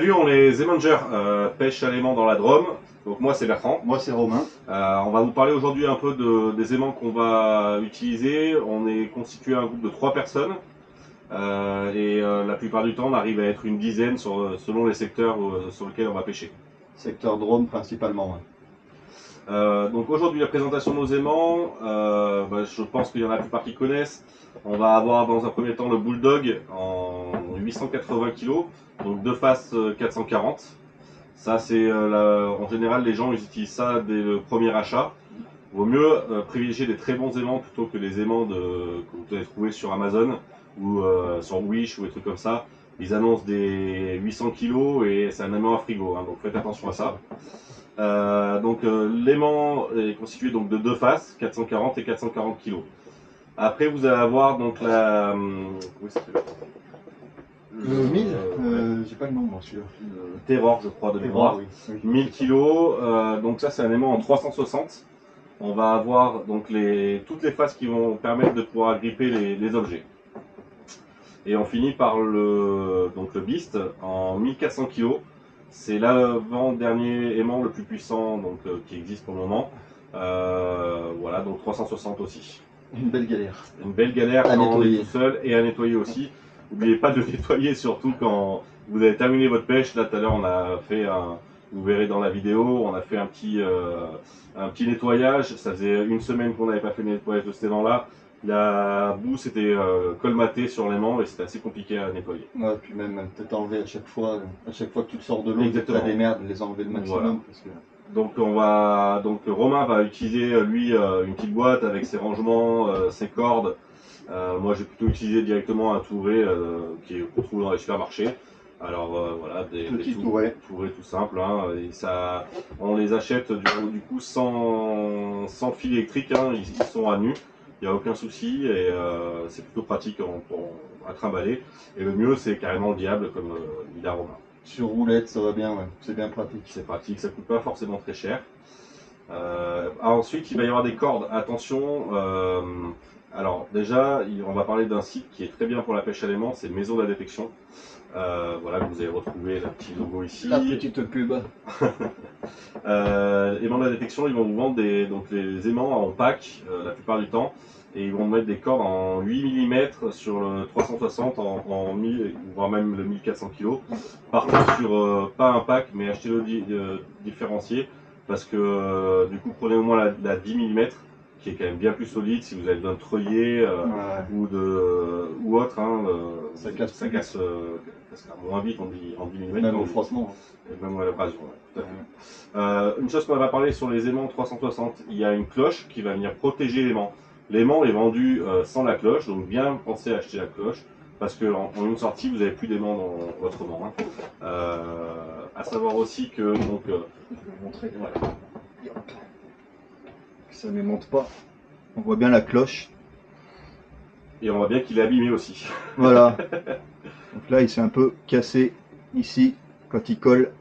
Salut, on est Zemangers, pêche à l'aimant dans la Drôme. Donc moi c'est Bertrand. Moi c'est Romain. On va vous parler aujourd'hui un peu des aimants qu'on va utiliser. On est constitué un groupe de 3 personnes. La plupart du temps on arrive à être une dizaine selon les secteurs sur lesquels on va pêcher. Secteur Drôme principalement. Ouais. Donc aujourd'hui la présentation de nos aimants, je pense qu'il y en a la plupart qui connaissent. On va avoir dans un premier temps le Bulldog en 880 kg, donc deux faces 440. Ça c'est en général les gens ils utilisent ça dès le premier achat. Vaut mieux privilégier des très bons aimants plutôt que les aimants que vous allez trouver sur Amazon ou sur Wish ou des trucs comme ça. Ils annoncent des 800 kg et c'est un aimant à frigo, hein, donc faites attention à ça. L'aimant est constitué donc de deux faces, 440 et 440 kg. Après vous allez avoir donc la... oui, Le 1000 j'ai pas le nom moi celui-là. Terror je crois de mémoire. Oui. 1000 kg, donc ça c'est un aimant en 360. On va avoir donc toutes les faces qui vont permettre de pouvoir gripper les objets. Et on finit par le Beast en 1400 kg. C'est l'avant-dernier aimant le plus puissant qui existe pour le moment. Voilà, donc 360 aussi. Une belle galère. Une belle galère à quand nettoyer. on est tout seul et à nettoyer aussi. N'oubliez pas de nettoyer surtout quand vous avez terminé votre pêche. Là tout à l'heure on a fait vous verrez dans la vidéo, on a fait un petit nettoyage. Ça faisait une semaine qu'on n'avait pas fait le nettoyage de cet aimant-là. La boue s'était colmatée sur l'aimant et c'était assez compliqué à nettoyer. Ouais, puis même peut-être enlever à chaque fois que tu le sors de l'eau, tu as des merdes, les enlever le maximum. Voilà. Parce que... Donc Romain va utiliser lui une petite boîte avec ses rangements, ses cordes. Moi j'ai plutôt utilisé directement un Touré qu'on trouve dans les supermarchés. Alors voilà, des petits Tourés tout simples, hein, et ça, on les achète du coup sans fil électrique, hein, ils sont à nu, il n'y a aucun souci et c'est plutôt pratique à trimballer. Et le mieux c'est carrément le diable comme il a Romain. Sur roulette ça va bien, ouais. C'est bien pratique. C'est pratique, ça coûte pas forcément très cher. Ensuite il va y avoir des cordes, attention. Alors déjà, on va parler d'un site qui est très bien pour la pêche à l'aimant, c'est Maison de la Détection. Voilà, vous avez retrouvé le petit logo ici. La petite pub. Aimants de la Détection, ils vont vous vendre les aimants en pack la plupart du temps. Et ils vont mettre des cordes en 8 mm sur le 360, en 1000, voire même le 1400 kg. Par contre, sur pas un pack, mais achetez-le différencié. Parce que du coup, prenez au moins la 10 mm, qui est quand même bien plus solide si vous avez besoin de treuiller ou autre. Hein, ça casse moins vite en 10 mm. Même au froissement. Même à l'abrasion, ouais, tout à fait. Une chose qu'on va parler sur les aimants 360, il y a une cloche qui va venir protéger l'aimant. L'aimant est vendu sans la cloche, donc bien pensez à acheter la cloche, parce qu'en une sortie, vous n'avez plus d'aimant dans votre aimant. Hein. À savoir aussi que... je vais vous montrer. Voilà. Ça ne monte pas. On voit bien la cloche. Et on voit bien qu'il est abîmé aussi. Voilà. Donc là, il s'est un peu cassé ici, quand il colle.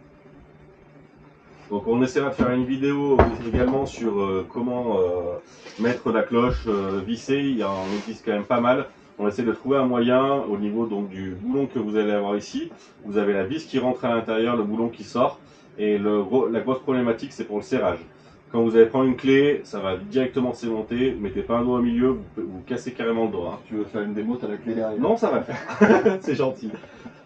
Donc on essaiera de faire une vidéo également sur comment mettre la cloche vissée. Il en existe quand même pas mal. On essaie de trouver un moyen au niveau du boulon que vous allez avoir ici. Vous avez la vis qui rentre à l'intérieur, le boulon qui sort. Et la grosse problématique c'est pour le serrage. Quand vous allez prendre une clé, ça va directement s'aimanter. Mettez pas un doigt au milieu, vous cassez carrément le doigt. Hein. Si tu veux faire une démo, tu as la clé derrière. Non, ça va le faire. C'est gentil.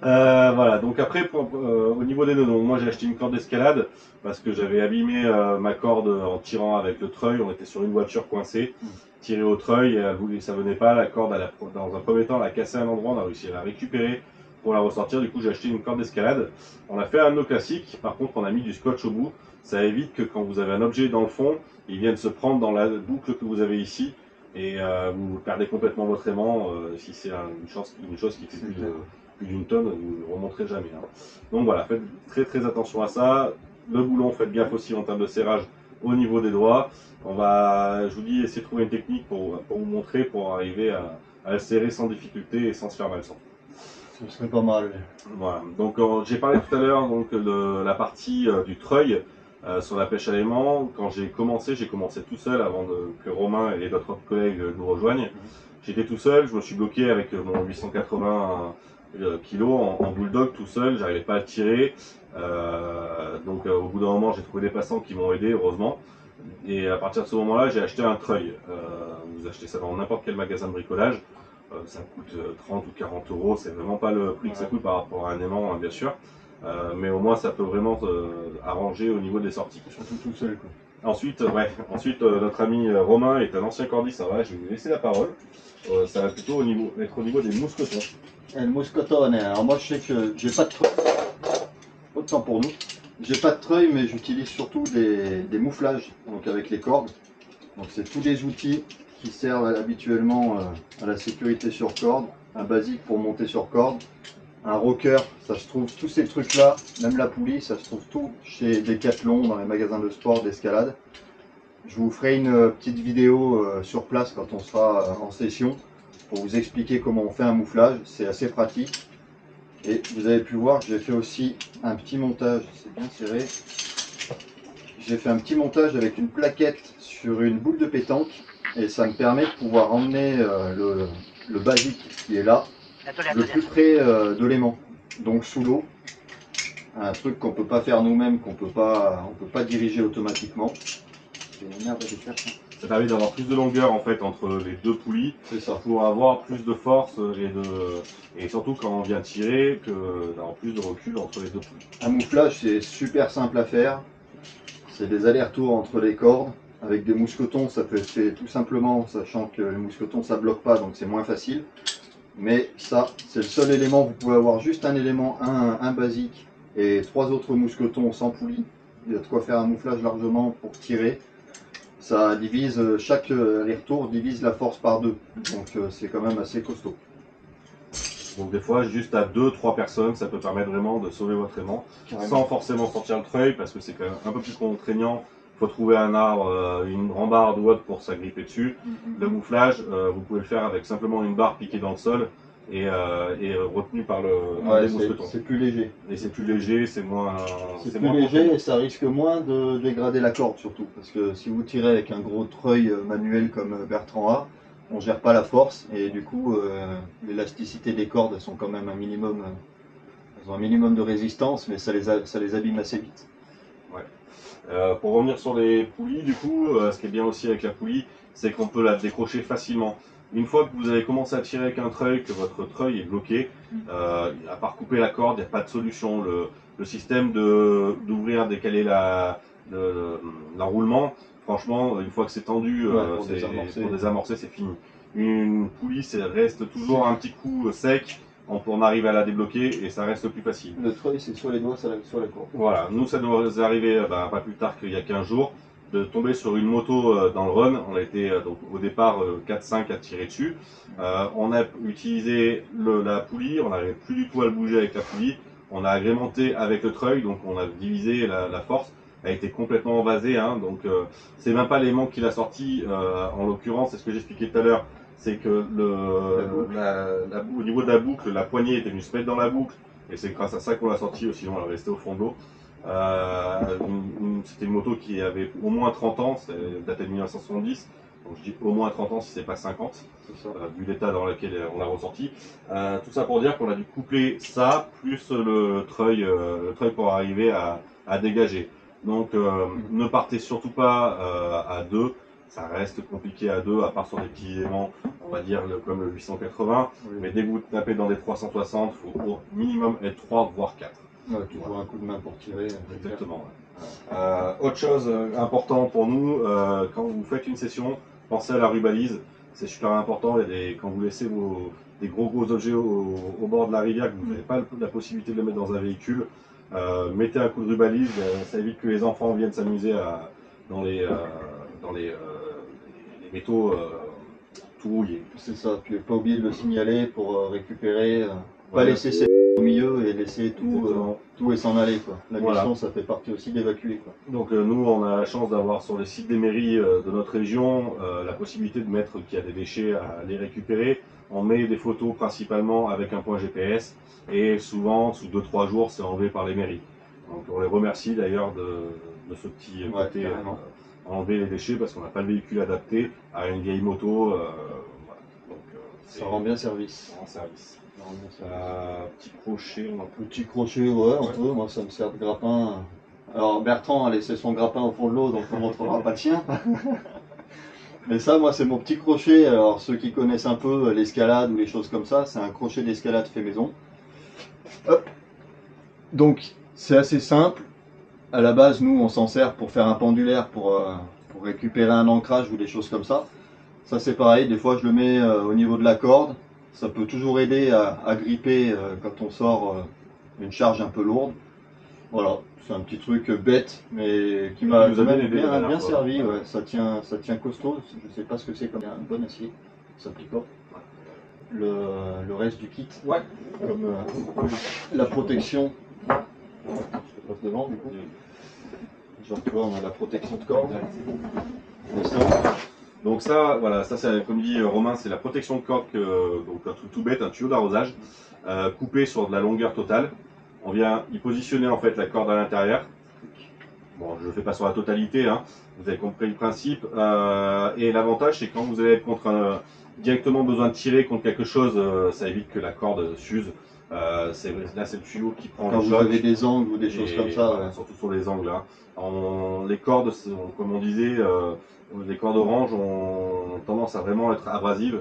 Voilà, donc après, au niveau des nœuds, moi j'ai acheté une corde d'escalade parce que j'avais abîmé ma corde en tirant avec le treuil. On était sur une voiture coincée, tiré au treuil, et ça venait pas. La corde, dans un premier temps, elle a cassé un endroit, on a réussi à la récupérer pour la ressortir. Du coup, j'ai acheté une corde d'escalade. On a fait un nœud classique, par contre, on a mis du scotch au bout. Ça évite que quand vous avez un objet dans le fond, il vienne se prendre dans la boucle que vous avez ici et vous perdez complètement votre aimant. Si c'est une chose qui fait plus d'une tonne, vous ne remonterez jamais. Hein. Donc voilà, faites très attention à ça. Le boulon, faites gaffe aussi en termes de serrage au niveau des doigts. On va, je vous dis, essayer de trouver une technique pour vous montrer, pour arriver à le serrer sans difficulté et sans se faire mal sans. Ce serait pas mal. Voilà, donc j'ai parlé tout à l'heure de la partie du treuil sur la pêche à l'aimant. Quand j'ai commencé tout seul avant que Romain et d'autres collègues nous rejoignent. J'étais tout seul, je me suis bloqué avec mon 880 kilos en bulldog tout seul, j'arrivais pas à tirer. Donc au bout d'un moment, j'ai trouvé des passants qui m'ont aidé, heureusement. Et à partir de ce moment-là, j'ai acheté un treuil. Vous achetez ça dans n'importe quel magasin de bricolage. Ça coûte 30 ou 40 euros. C'est vraiment pas le prix que ça coûte par rapport à un aimant, hein, bien sûr. Mais au moins, ça peut vraiment arranger au niveau des sorties. Surtout tout seul, quoi. Ensuite, notre ami Romain est un ancien cordiste. Ça va, je vais lui laisser la parole. Ça va plutôt être au niveau des mousquetons. Et le mousqueton, alors moi je sais que j'ai pas de treuil. Autant pour nous. J'ai pas de treuil, mais j'utilise surtout des mouflages, donc avec les cordes. Donc c'est tous les outils qui servent habituellement à la sécurité sur corde, un basique pour monter sur corde, un rocker, ça se trouve, tous ces trucs là, même la poulie, ça se trouve tout chez Decathlon, dans les magasins de sport, d'escalade. Je vous ferai une petite vidéo sur place quand on sera en session pour vous expliquer comment on fait un mouflage, c'est assez pratique. Et vous avez pu voir que j'ai fait aussi un petit montage, c'est bien serré. J'ai fait un petit montage avec une plaquette sur une boule de pétanque et ça me permet de pouvoir emmener le basique qui est là le plus près de l'aimant, donc sous l'eau. Un truc qu'on peut pas faire nous-mêmes, on peut pas diriger automatiquement. C'est une merde de faire ça. Ça permet d'avoir plus de longueur en fait entre les deux poulies. C'est ça. Pour avoir plus de force et surtout quand on vient tirer, d'avoir plus de recul entre les deux poulies. Un mouflage, c'est super simple à faire. C'est des allers-retours entre les cordes. Avec des mousquetons, ça peut être fait tout simplement, sachant que les mousquetons ça bloque pas, donc c'est moins facile. Mais ça, c'est le seul élément. Vous pouvez avoir juste un élément, un basique et 3 autres mousquetons sans poulie. Il y a de quoi faire un mouflage largement pour tirer. Ça divise, chaque aller-retour divise la force par 2. Donc c'est quand même assez costaud. Donc des fois, juste à 2-3 personnes, ça peut permettre vraiment de sauver votre aimant, sans forcément sortir le treuil, parce que c'est quand même un peu plus contraignant. Il faut trouver un arbre, une rambarde ou autre pour s'agripper dessus. Le mouflage, vous pouvez le faire avec simplement une barre piquée dans le sol et retenue par un des mousquetons. C'est plus léger. Et c'est plus léger, c'est moins. C'est plus léger et ça risque moins de dégrader la corde surtout. Parce que si vous tirez avec un gros treuil manuel comme Bertrand A, on gère pas la force et du coup l'élasticité des cordes elles sont quand même un minimum, elles ont un minimum de résistance, mais ça les abîme assez vite. Ouais. Pour revenir sur les poulies, du coup, ce qui est bien aussi avec la poulie, c'est qu'on peut la décrocher facilement. Une fois que vous avez commencé à tirer avec un treuil, que votre treuil est bloqué, à part couper la corde, il n'y a pas de solution. Le système d'ouvrir, décaler l'enroulement, franchement, une fois que c'est tendu, pour désamorcer, c'est fini. Une poulie, ça reste toujours un petit coup sec. On arrive à la débloquer et ça reste plus facile. Le treuil, c'est sur les doigts, sur la corde. Voilà, nous ça nous est arrivé pas plus tard qu'il y a 15 jours de tomber sur une moto dans le run. On a été donc au départ 4-5 à tirer dessus. On a utilisé la poulie, on n'arrivait plus du tout à le bouger avec la poulie. On a agrémenté avec le treuil, donc on a divisé la force. Elle a été complètement envasée, hein, donc c'est même pas l'aimant qui l'a sorti. En l'occurrence, c'est ce que j'expliquais tout à l'heure. C'est que au niveau de la boucle, la poignée était venue se mettre dans la boucle, et c'est grâce à ça qu'on l'a sorti, sinon elle restait au fond de l'eau. C'était une moto qui avait au moins 30 ans, ça datait de 1970, donc je dis au moins 30 ans si c'est pas 50, vu l'état dans lequel on l'a ressorti. Tout ça pour dire qu'on a dû coupler ça, plus le treuil pour arriver à dégager. Donc ne partez surtout pas à deux. Ça reste compliqué à deux, à part sur des petits éléments, on va dire comme le 880. Oui. Mais dès que vous tapez dans des 360, il faut au minimum être 3 voire 4. Ouais, toujours un coup de main pour tirer. Exactement. Ouais. Autre chose importante pour nous, quand vous faites une session, pensez à la rubalise. C'est super important. Quand vous laissez des gros objets au bord de la rivière, que vous n'avez pas la possibilité de le mettre dans un véhicule, mettez un coup de rubalise. Ça évite que les enfants viennent s'amuser dans les métaux tout rouillés. C'est ça, puis pas oublier de le signaler pour récupérer, pas laisser ses au milieu et laisser tout et s'en aller, quoi. La mission, ça fait partie aussi d'évacuer, quoi. Donc nous, on a la chance d'avoir sur les sites des mairies de notre région la possibilité de mettre qu'il y a des déchets à les récupérer. On met des photos principalement avec un point GPS et souvent, sous 2-3 jours, c'est enlevé par les mairies. Donc on les remercie d'ailleurs de ce petit côté enlever les déchets parce qu'on n'a pas le véhicule adapté à une vieille moto. Voilà. Donc, ça rend bien service. Ça rend service. On met ça. Petit crochet, on a Petit crochet, ouais, on peut. Moi, ça me sert de grappin. Alors, Bertrand a laissé son grappin au fond de l'eau, donc on ne montrera pas le sien. Mais ça, moi, c'est mon petit crochet. Alors, ceux qui connaissent un peu l'escalade ou les choses comme ça, c'est un crochet d'escalade fait maison. Hop. Donc, c'est assez simple. À la base, nous, on s'en sert pour faire un pendulaire, pour récupérer un ancrage ou des choses comme ça. Ça, c'est pareil. Des fois, je le mets au niveau de la corde. Ça peut toujours aider à gripper quand on sort une charge un peu lourde. Voilà, c'est un petit truc bête, mais qui m'a nous a bien aidé la bien, dernière bien fois. servi. Ouais. Ça tient costaud. Je sais pas ce que c'est comme un bon acier. Ça picote. Le reste du kit, Ouais. comme la protection. Je te passe devant du coup. Genre, tu vois, on a la protection de corde. Et ça, Donc ça, voilà, ça c'est comme dit Romain, c'est la protection de corde, donc un truc tout bête, un tuyau d'arrosage, coupé sur de la longueur totale. On vient y positionner en fait la corde à l'intérieur. Bon, je ne le fais pas sur la totalité, hein. Vous avez compris le principe. Et l'avantage, c'est que quand vous allez être directement besoin de tirer contre quelque chose, ça évite que la corde s'use. Là, c'est le tuyau qui prend quand le vous choc. avez des angles ou des choses comme ça. Voilà, Ouais. surtout sur les angles. Hein. Les cordes, comme on disait, les cordes orange ont tendance à vraiment être abrasives.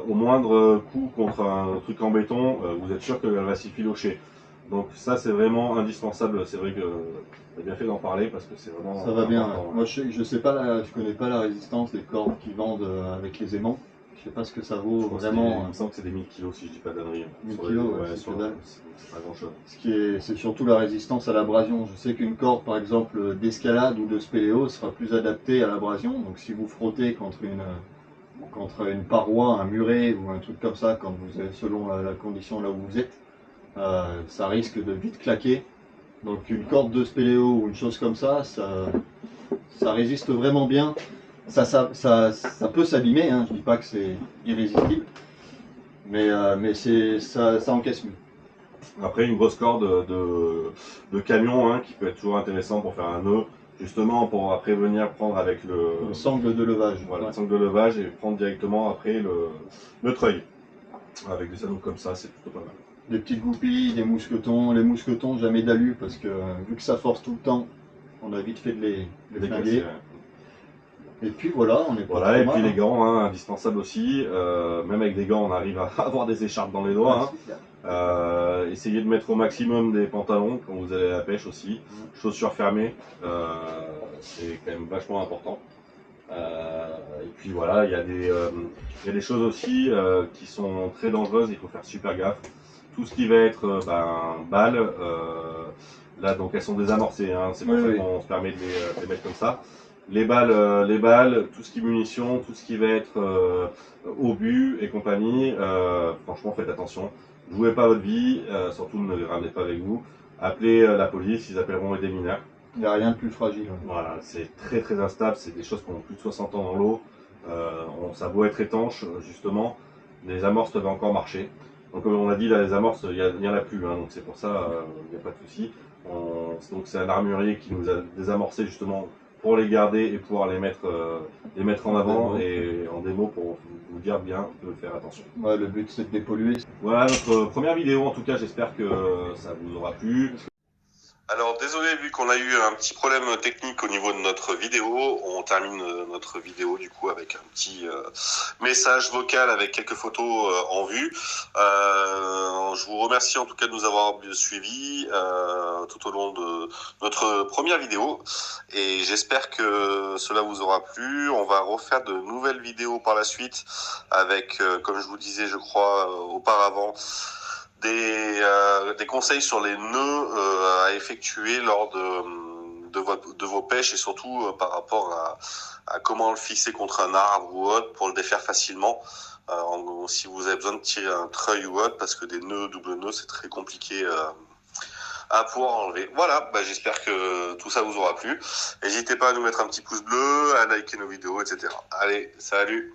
Au moindre coup contre un truc en béton, vous êtes sûr qu'elle va s'y filocher. Donc ça, c'est vraiment indispensable. C'est vrai que tu as bien fait d'en parler parce que c'est vraiment Ça va bien. important. Ouais. Moi, je sais pas, je connais pas la résistance des cordes qu'ils vendent avec les aimants. Je sais pas ce que ça vaut Je crois que vraiment. il me semble que c'est des 1000 kilos si je dis pas d'anneries. 1000 Sur kilos, ouais, c'est sur que dalle. c'est pas grand chose. C'est surtout la résistance à l'abrasion. Je sais qu'une corde, par exemple, d'escalade ou de spéléo sera plus adaptée à l'abrasion. Donc, si vous frottez contre une paroi, un muret ou un truc comme ça, quand vous êtes, selon la condition là où vous êtes, ça risque de vite claquer. Donc, une corde de spéléo ou une chose comme ça résiste vraiment bien. Ça peut s'abîmer, hein. Je dis pas que c'est irrésistible, mais ça encaisse mieux. Après, une grosse corde de camion qui peut être toujours intéressant pour faire un nœud, justement pour après venir prendre avec Le sangle de levage. voilà, Ouais. le sangle de levage et prendre directement après le treuil. Avec des anneaux comme ça, c'est plutôt pas mal. Des petites goupilles, des mousquetons. Les mousquetons, jamais d'alu parce que vu que ça force tout le temps, on a vite fait de les flinguer. Et puis voilà, on est pas voilà, et trop puis mal, les gants, indispensables aussi. Même avec des gants, on arrive à avoir des écharpes dans les doigts. Essayez de mettre au maximum des pantalons quand vous allez à la pêche aussi. Chaussures fermées, c'est quand même vachement important. Et puis voilà, il y a des choses aussi qui sont très dangereuses, il faut faire super gaffe. Tout ce qui va être balles, là donc elles sont désamorcées, c'est pour ça qu'on se permet de les mettre comme ça. Les balles, tout ce qui est munitions, tout ce qui va être obus et compagnie, franchement faites attention. Jouez pas votre vie, surtout ne les ramenez pas avec vous. Appelez la police, ils appelleront des mineurs. Il n'y a rien de plus fragile. Voilà, c'est très très instable, c'est des choses qui ont plus de 60 ans dans l'eau. Ça a beau être étanche, justement, les amorces peuvent encore marcher. Donc comme on a dit, là, les amorces, il n'y en a plus, donc c'est pour ça, il n'y a pas de souci. Donc c'est un armurier qui nous a désamorcé justement pour les garder et pouvoir les mettre en avant et en démo pour vous dire bien de faire attention. Ouais, le but c'est de dépolluer. Voilà notre première vidéo, en tout cas j'espère que ça vous aura plu. Alors désolé, vu qu'on a eu un petit problème technique au niveau de notre vidéo, on termine notre vidéo du coup avec un petit message vocal avec quelques photos en vue. Je vous remercie en tout cas de nous avoir suivis tout au long de notre première vidéo et j'espère que cela vous aura plu. On va refaire de nouvelles vidéos par la suite avec, comme je vous disais je crois auparavant, des conseils sur les nœuds à effectuer lors de vos pêches et surtout par rapport à comment le fixer contre un arbre ou autre pour le défaire facilement. Si vous avez besoin de tirer un treuil ou autre, parce que des nœuds, double nœuds, c'est très compliqué à pouvoir enlever. Voilà, j'espère que tout ça vous aura plu. N'hésitez pas à nous mettre un petit pouce bleu, à liker nos vidéos, etc. Allez, salut!